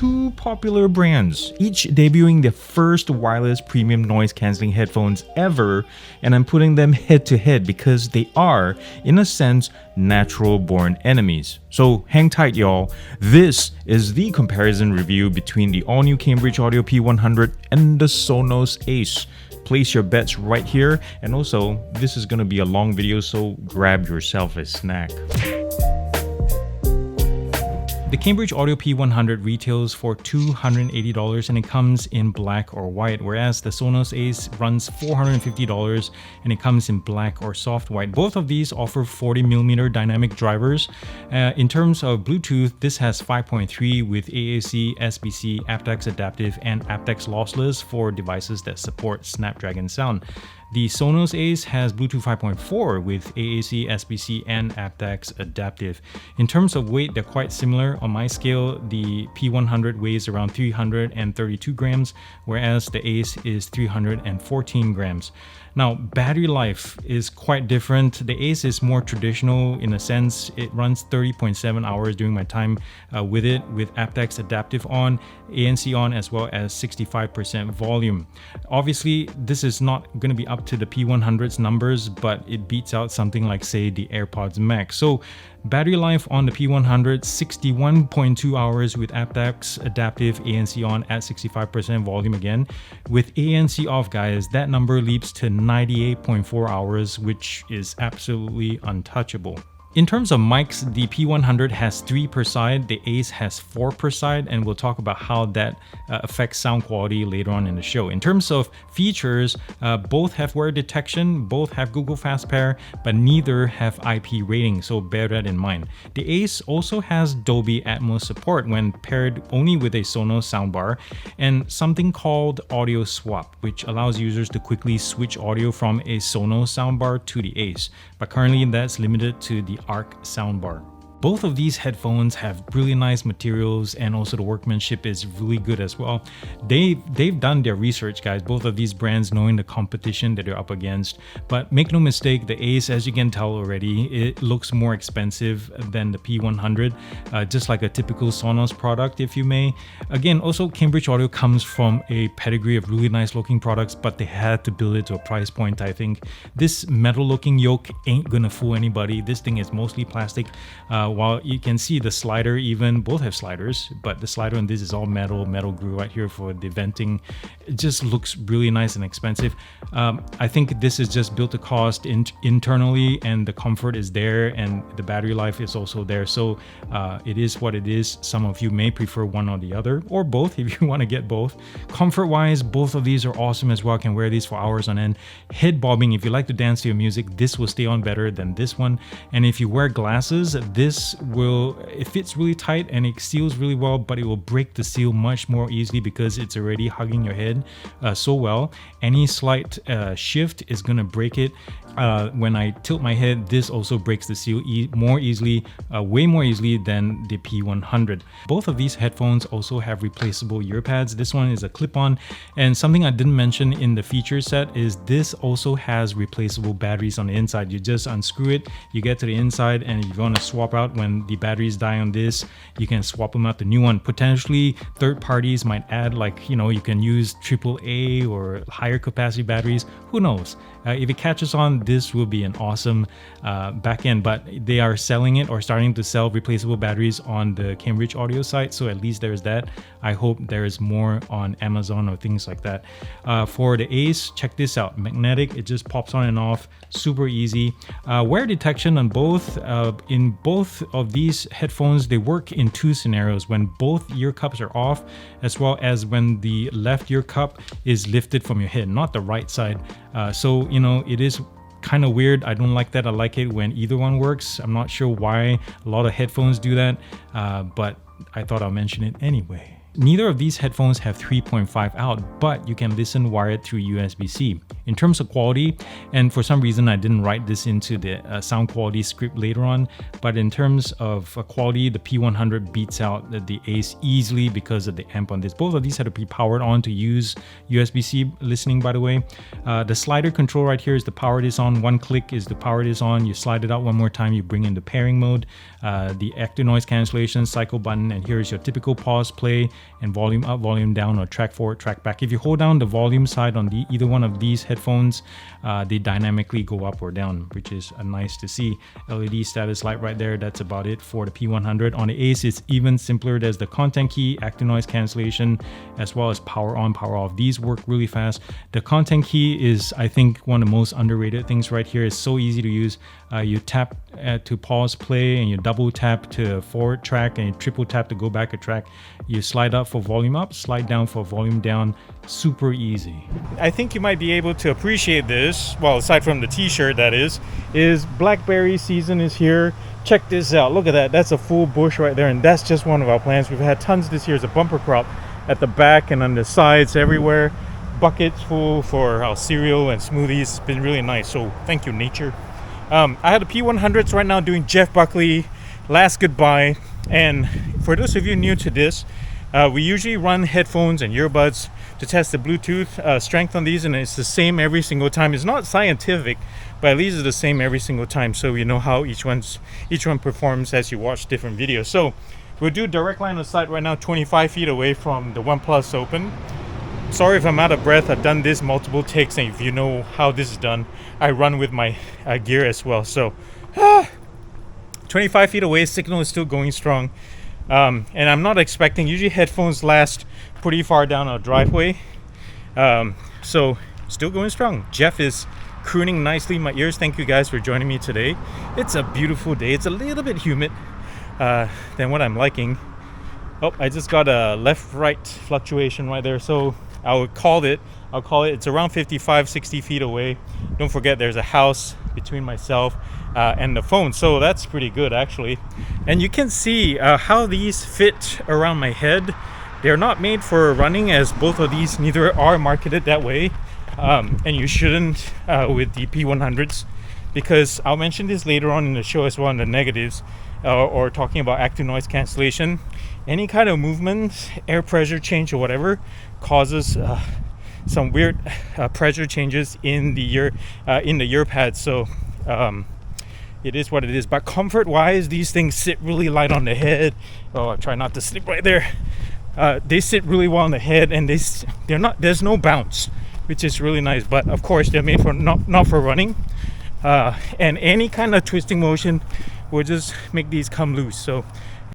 two popular brands, each debuting their first wireless premium noise cancelling headphones ever, and I'm putting them head to head because they are, in a sense, natural born enemies. So hang tight, y'all. This is the comparison review between the all-new Cambridge Audio P100 and the Sonos Ace. Place your bets right here, and also this is gonna be a long video, so grab yourself a snack. The Cambridge Audio P100 retails for $280 and it comes in black or white, whereas the Sonos Ace runs $450 and it comes in black or soft white. Both of these offer 40mm dynamic drivers. In terms of Bluetooth, this has 5.3 with AAC, SBC, aptX adaptive, and aptX lossless for devices that support Snapdragon sound. The Sonos Ace has Bluetooth 5.4 with AAC, SBC, and aptX adaptive. In terms of weight, they're quite similar. On my scale, the P100 weighs around 332 grams, whereas the Ace is 314 grams. Now, battery life is quite different. The Ace is more traditional in a sense. It runs 30.7 hours during my time with it, with aptX adaptive on, ANC on, as well as 65% volume. Obviously, this is not going to be up to the P100's numbers, but it beats out something like, say, the AirPods Max. So battery life on the P100, 61.2 hours with aptX adaptive, ANC on at 65% volume again. With ANC off, guys, that number leaps to 98.4 hours, which is absolutely untouchable. In terms of mics, the P100 has 3 per side, the Ace has 4 per side, and we'll talk about how that affects sound quality later on in the show. In terms of features, both have wear detection, both have Google Fast Pair, but neither have IP rating, so bear that in mind. The Ace also has Dolby Atmos support when paired only with a Sonos soundbar, and something called Audio Swap, which allows users to quickly switch audio from a Sonos soundbar to the Ace, but currently that's limited to the Arc soundbar. Both of these headphones have really nice materials, and also the workmanship is really good as well. They've done their research, guys, both of these brands, knowing the competition that they're up against. But make no mistake, the Ace, as you can tell already, it looks more expensive than the P100, just like a typical Sonos product, if you may. Again, also Cambridge Audio comes from a pedigree of really nice looking products, but they had to build it to a price point, I think. This metal looking yoke ain't gonna fool anybody. This thing is mostly plastic. While you can see the slider, even both have sliders, but the slider on this is all metal glue right here for the venting. It just looks really nice and expensive. I think this is just built to cost internally, and the comfort is there, and the battery life is also there. So it is what it is. Some of you may prefer one or the other, or both if you want to get both. Comfort wise, both of these are awesome as well. I can wear these for hours on end. Head bobbing, if you like to dance to your music, this will stay on better than this one. And if you wear glasses, it fits really tight and it seals really well, but it will break the seal much more easily because it's already hugging your head so well. Any slight shift is gonna break it. When I tilt my head, this also breaks the seal more easily, way more easily than the P100. Both of these headphones also have replaceable ear pads. This one is a clip-on, and something I didn't mention in the feature set is this also has replaceable batteries on the inside. You just unscrew it, you get to the inside, and if you want to swap out when the batteries die on this, you can swap them out to new one. Potentially third parties might add, like, you know, you can use AAA or higher capacity batteries, who knows. If it catches on, this will be an awesome back end, but they are selling it or starting to sell replaceable batteries on the Cambridge Audio site, so at least there's that. I hope there is more on Amazon or things like that. For the Ace, check this out. Magnetic, it just pops on and off, super easy. Wear detection on both. In both of these headphones, they work in 2 scenarios: when both ear cups are off, as well as when the left ear cup is lifted from your head, not the right side. So, you know, it is kind of weird. I don't like that. I like it when either one works. I'm not sure why a lot of headphones do that, but I thought I'll mention it anyway. Neither of these headphones have 3.5 out, but you can listen wired through USB-C. In terms of quality, and for some reason I didn't write this into the sound quality script later on, but in terms of quality, the P100 beats out the Ace easily because of the amp on this. Both of these had to be powered on to use USB-C listening, by the way. The slider control right here is the power this on. One click is the power this on. You slide it out one more time, you bring in the pairing mode, the active noise cancellation cycle button, and here's your typical pause play. and volume up, volume down, or track forward, track back. If you hold down the volume side on either one of these headphones, they dynamically go up or down, which is nice to see. LED status light right there. That's about it for the P100. On the Ace, it's even simpler. There's the content key, active noise cancellation, as well as power on, power off. These work really fast. The content key is, I think, one of the most underrated things right here. It's so easy to use. You tap to pause play, and you double tap to forward track, and you triple tap to go back a track. You slide up for volume up, slide down for volume down. Super easy. I think you might be able to appreciate this, well, aside from the t-shirt, that is blackberry season is here. Check this out. Look at that. That's a full bush right there, and that's just one of our plants. We've had tons this year as a bumper crop at the back and on the sides everywhere. Buckets full for our cereal and smoothies. It's been really nice, so thank you, nature. I had the P100s right now doing Jeff Buckley Last Goodbye, and for those of you new to this, we usually run headphones and earbuds to test the Bluetooth strength on these, and it's the same every single time. It's not scientific, but at least it's the same every single time, so you know how each one performs as you watch different videos. So we'll do direct line of sight right now, 25 feet away from the OnePlus Open. Sorry if I'm out of breath. I've done this multiple takes, and if you know how this is done, I run with my gear as well. So 25 feet away, signal is still going strong. And I'm not expecting, usually headphones last pretty far down our driveway. So still going strong. Jeff is crooning nicely in my ears. Thank you guys for joining me today. It's a beautiful day. It's a little bit humid than what I'm liking. Oh, I just got a left-right fluctuation right there. So I'll call it, it's around 55, 60 feet away. Don't forget there's a house between myself and the phone. So that's pretty good actually. And you can see how these fit around my head. They're not made for running, as both of these neither are marketed that way. And you shouldn't with the P100s, because I'll mention this later on in the show as well in the negatives, or talking about active noise cancellation. Any kind of movement, air pressure change or whatever causes some weird pressure changes in the ear pads. So it is what it is. But comfort wise, these things sit really light on the head. Oh, I try not to sleep right there. They sit really well on the head, and there's no bounce, which is really nice. But of course they're made for not for running, and any kind of twisting motion will just make these come loose. So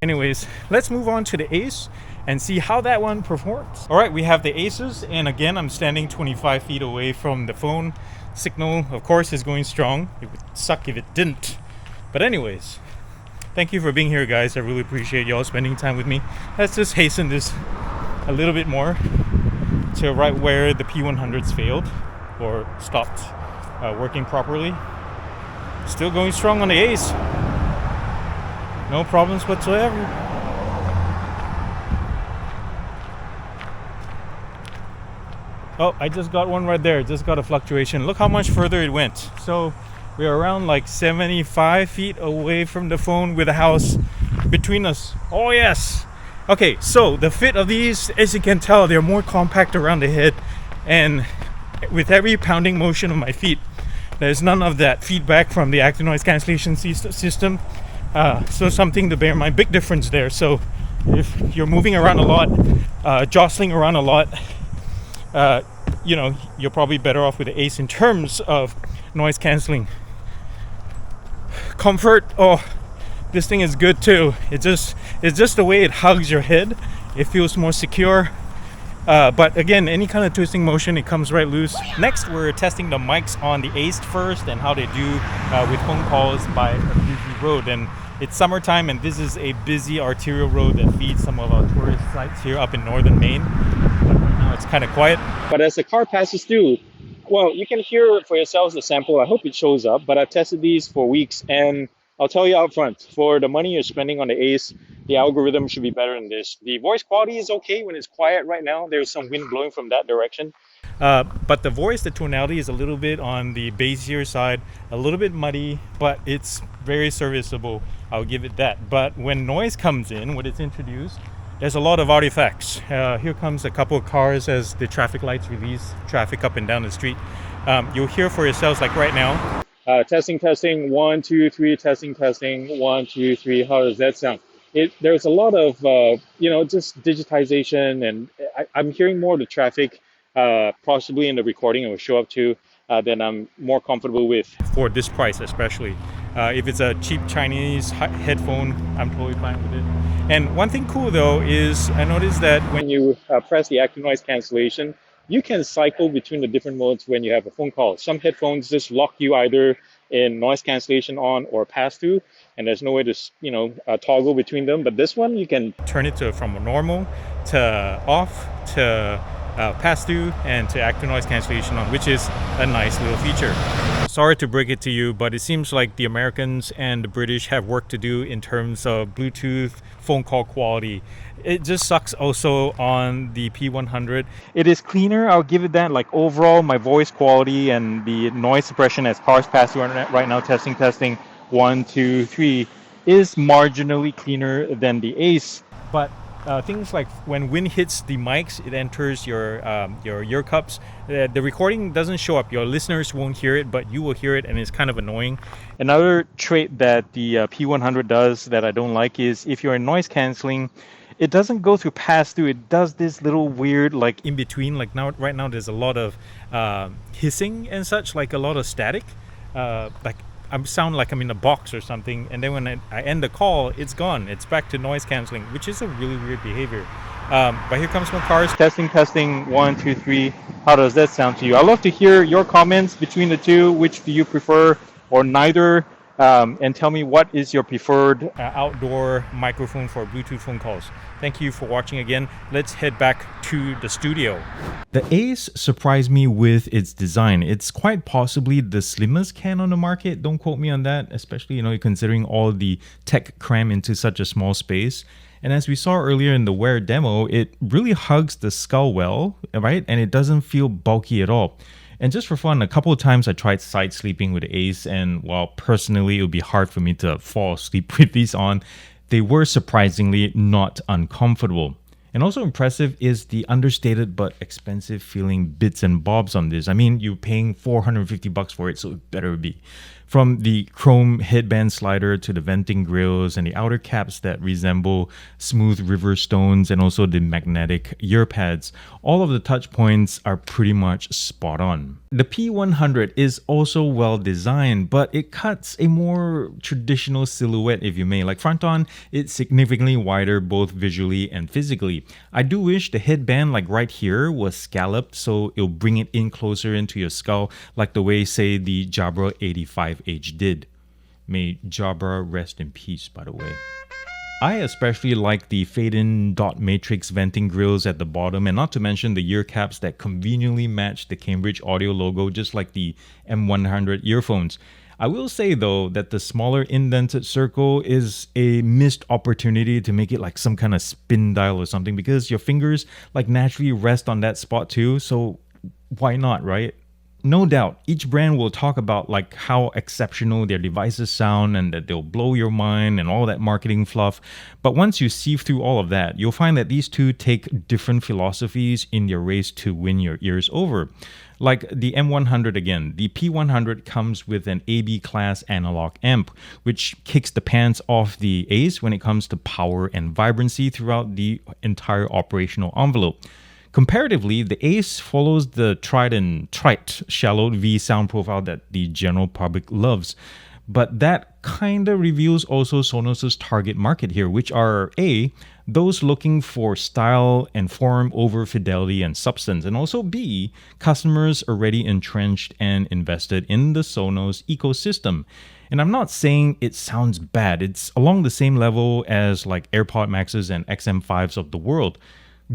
anyways, let's move on to the Ace and see how that one performs. All right, we have the Aces, and again, I'm standing 25 feet away from the phone. Signal, of course, is going strong. It would suck if it didn't. But anyways, thank you for being here, guys. I really appreciate y'all spending time with me. Let's just hasten this a little bit more to right where the P100s failed or stopped working properly. Still going strong on the Ace. No problems whatsoever. Oh, I just got one right there. Just got a fluctuation. Look how much further it went. So we're around like 75 feet away from the phone with a house between us. Oh yes. Okay, so the fit of these, as you can tell, they're more compact around the head, and with every pounding motion of my feet, there's none of that feedback from the active noise cancellation system. So something to bear in mind. Big difference there. So if you're moving around a lot, jostling around a lot, you know, you're probably better off with the Ace in terms of noise canceling. Comfort, oh, this thing is good too. It's just the way it hugs your head. It feels more secure. But again, any kind of twisting motion, it comes right loose. Next, we're testing the mics on the Ace first, and how they do with phone calls by a busy road. And it's summertime, and this is a busy arterial road that feeds some of our tourist sites here up in northern Maine. But right now it's kind of quiet. But as the car passes through, well, you can hear for yourselves the sample. I hope it shows up, but I've tested these for weeks, and I'll tell you out front, for the money you're spending on the Ace, the algorithm should be better than this. The voice quality is okay when it's quiet right now. There's some wind blowing from that direction. But the voice, the tonality is a little bit on the bassier side, a little bit muddy, but it's very serviceable. I'll give it that. But when noise comes in, when it's introduced, there's a lot of artifacts. Here comes a couple of cars as the traffic lights release traffic up and down the street. You'll hear for yourselves, like right now. Testing, 1, 2, 3, testing, 1, 2, 3. How does that sound? there's a lot of just digitization, and I'm hearing more of the traffic, possibly in the recording it will show up to, than I'm more comfortable with. For this price especially. If it's a cheap Chinese headphone, I'm totally fine with it. And one thing cool though is I noticed that When you press the active noise cancellation, you can cycle between the different modes when you have a phone call. Some headphones just lock you either in noise cancellation on or pass through, and there's no way to toggle between them. But this one, you can turn it to from normal to off to pass through and to active noise cancellation on, which is a nice little feature. Sorry to break it to you, but it seems like the Americans and the British have work to do in terms of Bluetooth phone call quality. It just sucks also on the P100. It is cleaner, I'll give it that. Like overall, my voice quality and the noise suppression as cars pass through right now, testing, 1, 2, 3, is marginally cleaner than the Ace. But things like when wind hits the mics, it enters your ear cups. The recording doesn't show up. Your listeners won't hear it, but you will hear it, and it's kind of annoying. Another trait that the P100 does that I don't like is if you're in noise canceling, it doesn't go through pass through. It does this little weird like in between. Like right now, there's a lot of hissing and such, like a lot of static. Like I sound like I'm in a box or something, and then when I end the call, it's gone. It's back to noise canceling, which is a really weird behavior. But here comes more cars. Testing, 1, 2, 3. How does that sound to you? I'd love to hear your comments between the two. Which do you prefer, or neither? And tell me what is your preferred outdoor microphone for Bluetooth phone calls. Thank you for watching again. Let's head back to the studio. The Ace surprised me with its design. It's quite possibly the slimmest can on the market. Don't quote me on that, especially considering all the tech crammed into such a small space. And as we saw earlier in the Wear demo, it really hugs the skull well, right? And it doesn't feel bulky at all. And just for fun, a couple of times I tried side sleeping with the Ace, and while personally it would be hard for me to fall asleep with these on, they were surprisingly not uncomfortable. And also impressive is the understated but expensive feeling bits and bobs on this. I mean, you're paying $450 for it, so it better be. From the chrome headband slider to the venting grills and the outer caps that resemble smooth river stones, and also the magnetic ear pads, all of the touch points are pretty much spot on. The P100 is also well designed, but it cuts a more traditional silhouette, if you may. Like front on, it's significantly wider both visually and physically. I do wish the headband, like right here, was scalloped so it'll bring it in closer into your skull, like the way, say, the Jabra 85H did. May Jabra rest in peace, by the way. I especially like the fade-in dot matrix venting grills at the bottom, and not to mention the ear caps that conveniently match the Cambridge Audio logo, just like the M100 earphones. I will say though that the smaller indented circle is a missed opportunity to make it like some kind of spin dial or something, because your fingers like naturally rest on that spot too, so why not, right? No doubt, each brand will talk about like how exceptional their devices sound and that they'll blow your mind and all that marketing fluff. But once you sieve through all of that, you'll find that these two take different philosophies in their race to win your ears over. Like the M100 again, the P100 comes with an AB class analog amp, which kicks the pants off the Ace when it comes to power and vibrancy throughout the entire operational envelope. Comparatively, the Ace follows the tried and trite shallowed V sound profile that the general public loves. But that kinda reveals also Sonos' target market here, which are A, those looking for style and form over fidelity and substance, and also B, customers already entrenched and invested in the Sonos ecosystem. And I'm not saying it sounds bad, it's along the same level as like AirPod Maxes and XM5s of the world.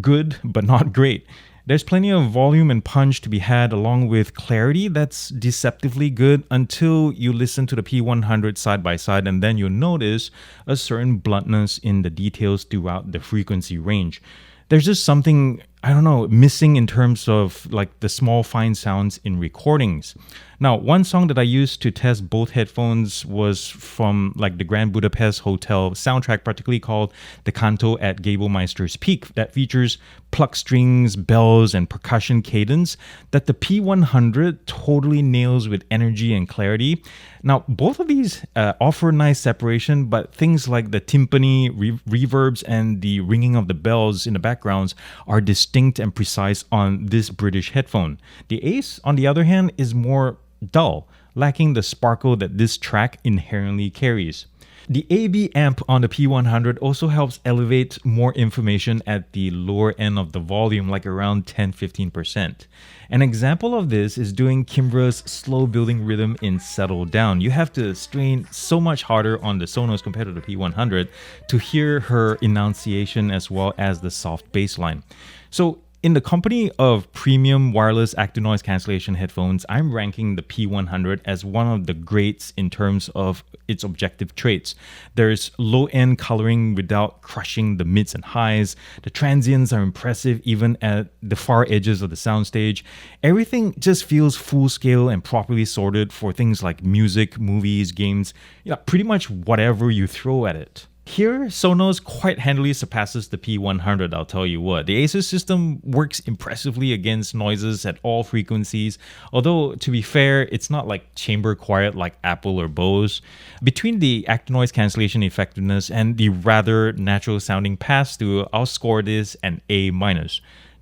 Good, but not great. There's plenty of volume and punch to be had, along with clarity that's deceptively good, until you listen to the P100 side by side, and then you'll notice a certain bluntness in the details throughout the frequency range. There's just something I don't know, missing in terms of like the small fine sounds in recordings. Now, one song that I used to test both headphones was from like the Grand Budapest Hotel soundtrack, particularly called The Canto at Gabelmeister's Peak, that features pluck strings, bells, and percussion cadence that the P100 totally nails with energy and clarity. Now, both of these offer nice separation, but things like the timpani, reverbs, and the ringing of the bells in the backgrounds are distinct and precise on this British headphone. The Ace, on the other hand, is more dull, lacking the sparkle that this track inherently carries. The AB amp on the P100 also helps elevate more information at the lower end of the volume, like around 10-15%. An example of this is doing Kimbra's slow building rhythm in Settle Down. You have to strain so much harder on the Sonos compared to the P100 to hear her enunciation as well as the soft bass line. So in the company of premium wireless active noise cancellation headphones, I'm ranking the P100 as one of the greats in terms of its objective traits. There's low-end coloring without crushing the mids and highs. The transients are impressive even at the far edges of the soundstage. Everything just feels full-scale and properly sorted for things like music, movies, games, pretty much whatever you throw at it. Here, Sonos quite handily surpasses the P100, I'll tell you what. The Asus system works impressively against noises at all frequencies, although to be fair, it's not like chamber quiet like Apple or Bose. Between the active noise cancellation effectiveness and the rather natural sounding pass-through, I'll score this an A-.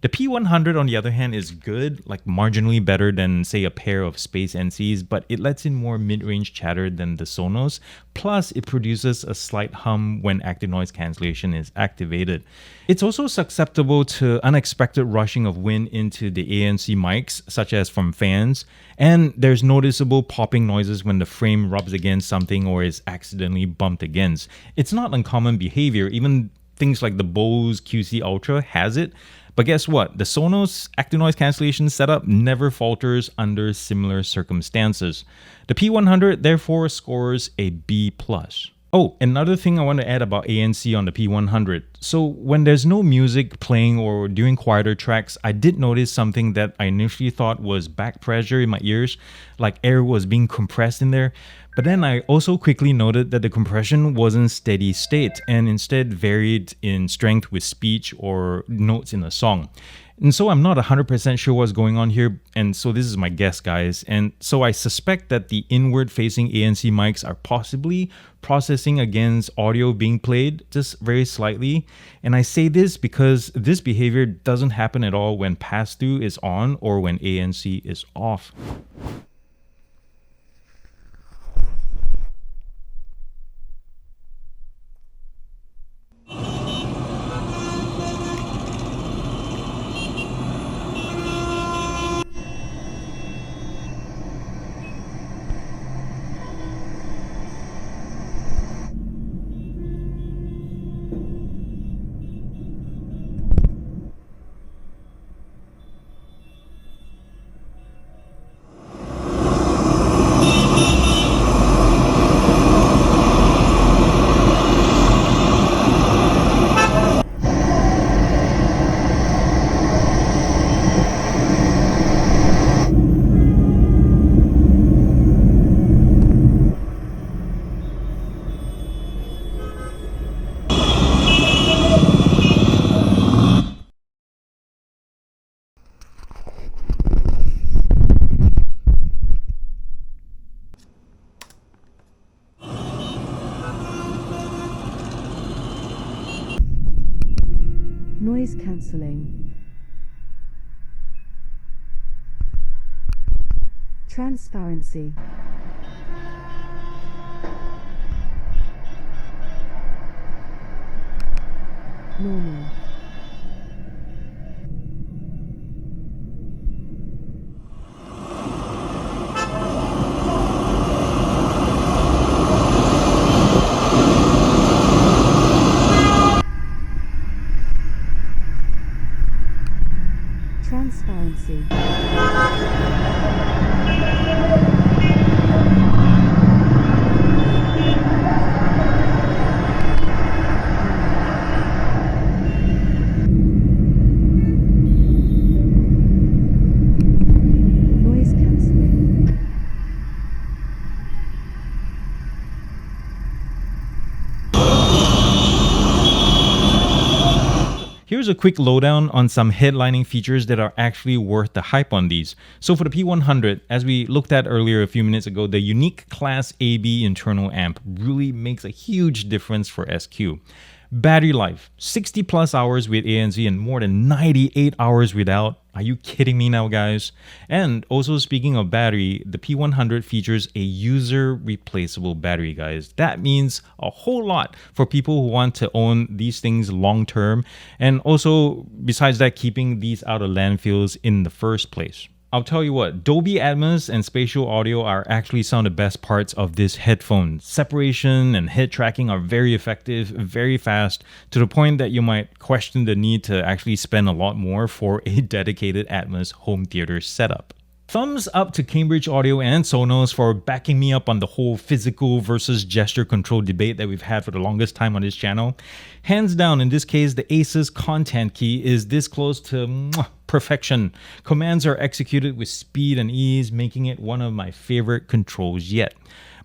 The P100, on the other hand, is good, like marginally better than, say, a pair of Space NCs, but it lets in more mid-range chatter than the Sonos, plus it produces a slight hum when active noise cancellation is activated. It's also susceptible to unexpected rushing of wind into the ANC mics, such as from fans, and there's noticeable popping noises when the frame rubs against something or is accidentally bumped against. It's not uncommon behavior, even things like the Bose QC Ultra has it. But guess what? The Sonos active noise cancellation setup never falters under similar circumstances. The P100 therefore scores a B+. Oh, another thing I want to add about ANC on the P100. So when there's no music playing or during quieter tracks, I did notice something that I initially thought was back pressure in my ears, like air was being compressed in there. But then I also quickly noted that the compression wasn't steady state and instead varied in strength with speech or notes in a song. And so I'm not 100% sure what's going on here, and so this is my guess, guys. And so I suspect that the inward-facing ANC mics are possibly processing against audio being played just very slightly. And I say this because this behavior doesn't happen at all when pass-through is on or when ANC is off. Noise cancelling. Transparency. Normal. Transparency. here's a quick lowdown on some headlining features that are actually worth the hype on these. So for the P100, as we looked at earlier a few minutes ago, the unique Class AB internal amp really makes a huge difference for SQ. Battery life, 60 plus hours with ANC and more than 98 hours without. Are you kidding me now, guys? And also speaking of battery, the P100 features a user replaceable battery, guys. That means a whole lot for people who want to own these things long term. And also, besides that, keeping these out of landfills in the first place. I'll tell you what, Dolby Atmos and spatial audio are actually some of the best parts of this headphone. Separation and head tracking are very effective, very fast, to the point that you might question the need to actually spend a lot more for a dedicated Atmos home theater setup. Thumbs up to Cambridge Audio and Sonos for backing me up on the whole physical versus gesture control debate that we've had for the longest time on this channel. Hands down, in this case, the Ace's content key is this close to perfection. Commands are executed with speed and ease, making it one of my favorite controls yet.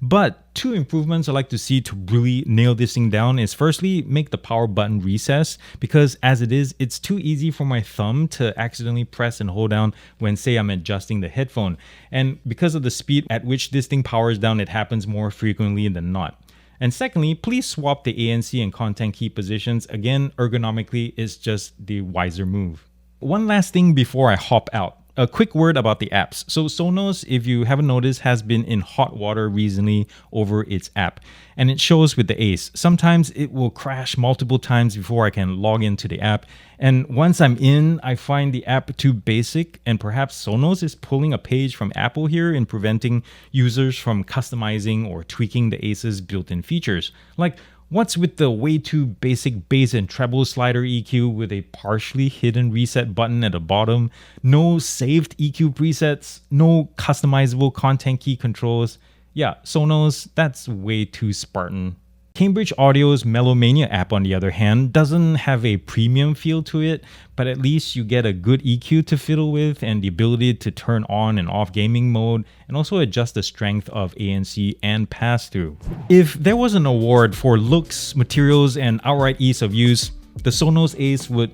But two improvements I'd like to see to really nail this thing down is firstly, make the power button recess, because as it is, it's too easy for my thumb to accidentally press and hold down when, say, I'm adjusting the headphone. And because of the speed at which this thing powers down, it happens more frequently than not. And secondly, please swap the ANC and content key positions. Again, ergonomically, it's just the wiser move. One last thing before I hop out. A quick word about the apps. So Sonos, if you haven't noticed, has been in hot water recently over its app. And it shows with the Ace. Sometimes it will crash multiple times before I can log into the app. And once I'm in, I find the app too basic, and perhaps Sonos is pulling a page from Apple here in preventing users from customizing or tweaking the Ace's built-in features. Like, what's with the way too basic bass and treble slider EQ with a partially hidden reset button at the bottom, no saved EQ presets, no customizable content key controls? Yeah, Sonos, that's way too Spartan. Cambridge Audio's Melomania app, on the other hand, doesn't have a premium feel to it, but at least you get a good EQ to fiddle with and the ability to turn on and off gaming mode and also adjust the strength of ANC and pass-through. If there was an award for looks, materials, and outright ease of use, the Sonos Ace would,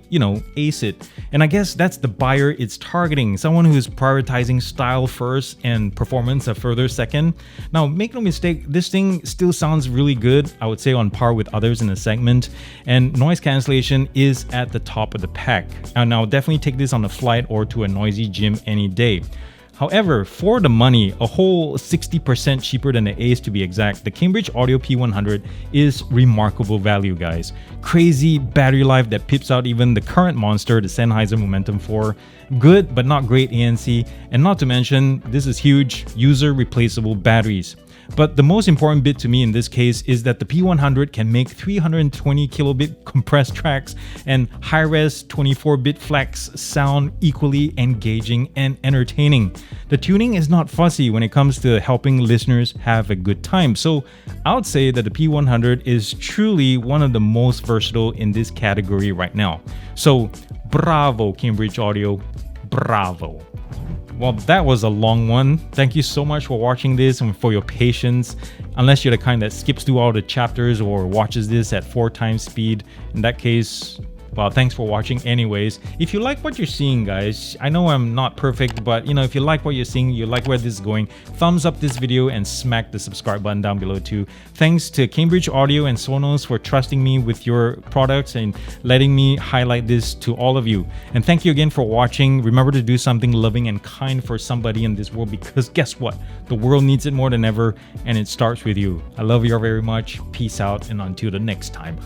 ace it. And I guess that's the buyer it's targeting, someone who's prioritizing style first and performance a further second. Now, make no mistake, this thing still sounds really good, I would say on par with others in the segment, and noise cancellation is at the top of the pack. And I'll definitely take this on a flight or to a noisy gym any day. However, for the money, a whole 60% cheaper than the Ace to be exact, the Cambridge Audio P100 is remarkable value, guys. Crazy battery life that pips out even the current monster, the Sennheiser Momentum 4. Good but not great ANC, and not to mention, this is huge, user replaceable batteries. But the most important bit to me in this case is that the P100 can make 320 kilobit compressed tracks and high-res 24-bit flex sound equally engaging and entertaining. The tuning is not fussy when it comes to helping listeners have a good time. So I would say that the P100 is truly one of the most versatile in this category right now. So bravo, Cambridge Audio, bravo. Well, that was a long one. Thank you so much for watching this and for your patience. Unless you're the kind that skips through all the chapters or watches this at 4 times speed. In that case, well, thanks for watching anyways. If you like what you're seeing, guys, I know I'm not perfect, but if you like what you're seeing, you like where this is going, thumbs up this video and smack the subscribe button down below too. Thanks to Cambridge Audio and Sonos for trusting me with your products and letting me highlight this to all of you. And thank you again for watching. Remember to do something loving and kind for somebody in this world, because guess what? The world needs it more than ever, and it starts with you. I love you all very much. Peace out, and until the next time.